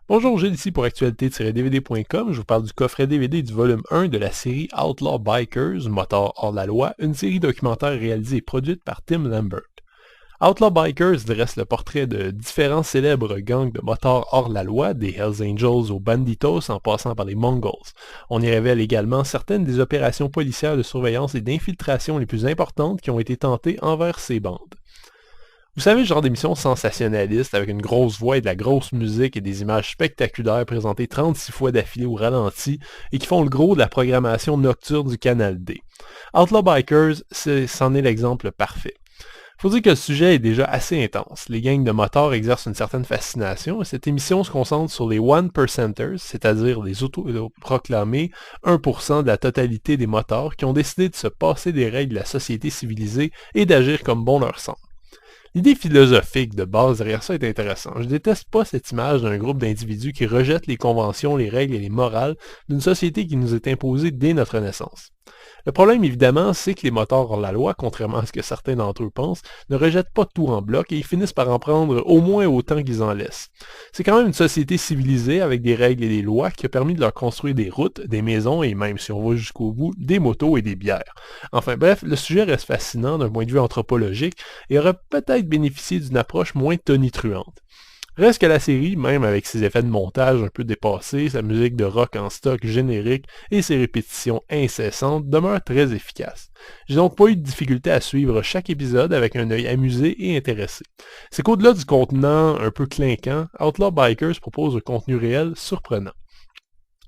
Bonjour, Gilles ici pour actualité-dvd.com. Je vous parle du coffret DVD du volume 1 de la série Outlaw Bikers, Motards hors la loi, une série documentaire réalisée et produite par Tim Lambert. Outlaw Bikers dresse le portrait de différents célèbres gangs de motards hors la loi, des Hells Angels aux Banditos en passant par les Mongols. On y révèle également certaines des opérations policières de surveillance et d'infiltration les plus importantes qui ont été tentées envers ces bandes. Vous savez, le genre d'émission sensationnaliste avec une grosse voix et de la grosse musique et des images spectaculaires présentées 36 fois d'affilée au ralenti et qui font le gros de la programmation nocturne du Canal D. Outlaw Bikers, c'en est l'exemple parfait. Faut dire que le sujet est déjà assez intense. Les gangs de motards exercent une certaine fascination et cette émission se concentre sur les one percenters, c'est-à-dire les autoproclamés 1% de la totalité des motards qui ont décidé de se passer des règles de la société civilisée et d'agir comme bon leur semble. L'idée philosophique de base derrière ça est intéressante. Je déteste pas cette image d'un groupe d'individus qui rejettent les conventions, les règles et les morales d'une société qui nous est imposée dès notre naissance. Le problème, évidemment, c'est que les motards hors la loi, contrairement à ce que certains d'entre eux pensent, ne rejettent pas tout en bloc et ils finissent par en prendre au moins autant qu'ils en laissent. C'est quand même une société civilisée avec des règles et des lois qui a permis de leur construire des routes, des maisons et même, si on va jusqu'au bout, des motos et des bières. Enfin bref, le sujet reste fascinant d'un point de vue anthropologique et aurait peut-être bénéficié d'une approche moins tonitruante. Reste que la série, même avec ses effets de montage un peu dépassés, sa musique de rock en stock générique et ses répétitions incessantes, demeure très efficace. J'ai donc pas eu de difficulté à suivre chaque épisode avec un œil amusé et intéressé. C'est qu'au-delà du contenant un peu clinquant, Outlaw Bikers propose un contenu réel surprenant.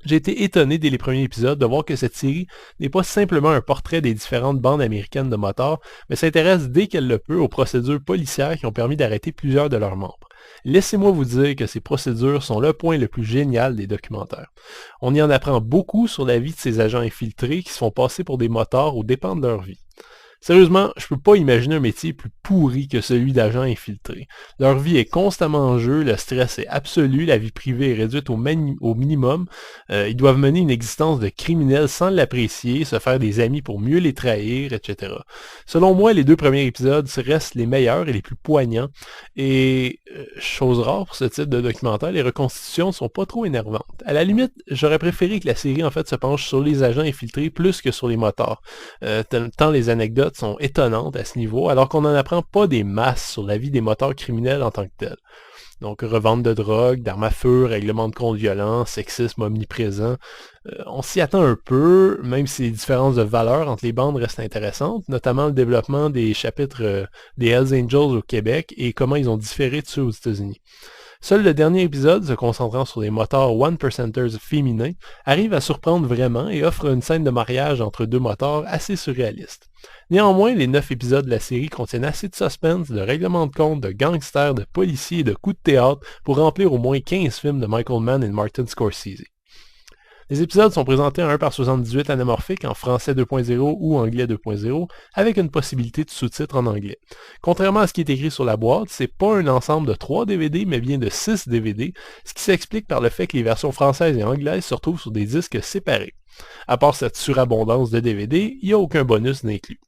J'ai été étonné dès les premiers épisodes de voir que cette série n'est pas simplement un portrait des différentes bandes américaines de motards, mais s'intéresse dès qu'elle le peut aux procédures policières qui ont permis d'arrêter plusieurs de leurs membres. Laissez-moi vous dire que ces procédures sont le point le plus génial des documentaires. On y en apprend beaucoup sur la vie de ces agents infiltrés qui se font passer pour des motards aux dépens de leur vie. Sérieusement, je peux pas imaginer un métier plus pourri que celui d'agent infiltré. Leur vie est constamment en jeu, le stress est absolu, la vie privée est réduite au minimum. Ils doivent mener une existence de criminels sans l'apprécier, se faire des amis pour mieux les trahir, etc. Selon moi, les 2 premiers épisodes restent les meilleurs et les plus poignants. Et, chose rare pour ce type de documentaire, les reconstitutions ne sont pas trop énervantes. À la limite, j'aurais préféré que la série en fait se penche sur les agents infiltrés plus que sur les motards. Tant les anecdotes sont étonnantes à ce niveau, alors qu'on n'en apprend pas des masses sur la vie des motards criminels en tant que tels. Donc, revente de drogue, d'armes à feu, règlement de compte violent, sexisme omniprésent. On s'y attend un peu, même si les différences de valeurs entre les bandes restent intéressantes, notamment le développement des chapitres des Hells Angels au Québec et comment ils ont différé de ceux aux États-Unis. Seul le dernier épisode, se concentrant sur les motards one percenters féminins, arrive à surprendre vraiment et offre une scène de mariage entre 2 motards assez surréaliste. Néanmoins, les 9 épisodes de la série contiennent assez de suspense, de règlements de compte, de gangsters, de policiers et de coups de théâtre pour remplir au moins 15 films de Michael Mann et Martin Scorsese. Les épisodes sont présentés en 1:78 anamorphique en français 2.0 ou anglais 2.0 avec une possibilité de sous-titres en anglais. Contrairement à ce qui est écrit sur la boîte, c'est pas un ensemble de 3 DVD mais bien de 6 DVD, ce qui s'explique par le fait que les versions françaises et anglaises se retrouvent sur des disques séparés. À part cette surabondance de DVD, il n'y a aucun bonus inclus.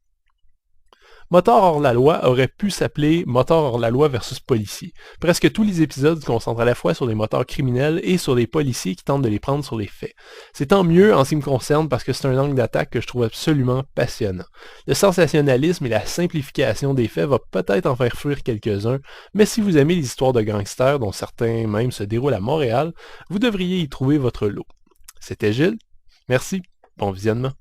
Motards hors la loi aurait pu s'appeler Motards hors la loi versus policiers. Presque tous les épisodes se concentrent à la fois sur les motards criminels et sur les policiers qui tentent de les prendre sur les faits. C'est tant mieux en ce qui me concerne parce que c'est un angle d'attaque que je trouve absolument passionnant. Le sensationnalisme et la simplification des faits va peut-être en faire fuir quelques-uns, mais si vous aimez les histoires de gangsters, dont certains même se déroulent à Montréal, vous devriez y trouver votre lot. C'était Gilles. Merci. Bon visionnement.